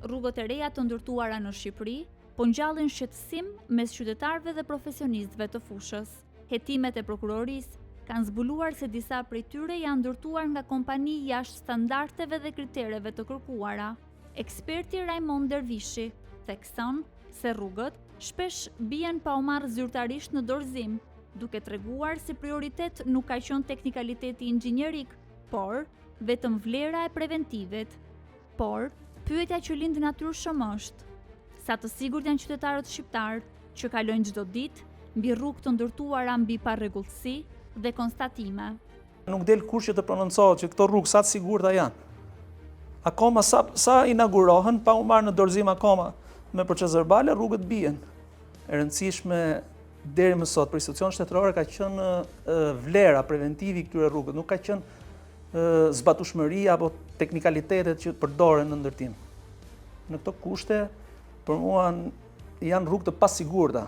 rrugët e reja të ndërtuara në Shqipëri po ngjallin shqetësim mes qytetarëve dhe profesionistëve të fushës. Hetimet e prokurorisë kanë zbuluar se disa prej tyre janë ndërtuar nga kompani jashtë standardeve dhe kritereve të kërkuara. Eksperti Raimond Dervishi thekson se rrugët shpesh bien pa u marrë zyrtarisht në dorëzim, duke treguar se prioritet nuk ka qenë teknikaliteti inxhinierik, por vetëm vlera e preventivit. Por pyetja që lind natyrshëm është: sa të sigurt janë qytetarët shqiptar që kalojnë çdo ditë mbi rrugë të ndërtuara mbi parregullsi dhe konstatime? Nuk del kurrë që të prononcohet që këto rrugë sa të sigurta janë. Akoma sa inaugurohen pa u marrë në dorëzim akoma me proces verbale, rrugët bien. E rëndësishme deri më sot për institucionet shtetërore ka qenë vlera preventivi këtyre rrugëve, nuk ka qenë zbatueshmëria apo teknikalitetet që përdoren në ndërtim. Në këto kushte, për mua janë rrugë të pasigurta.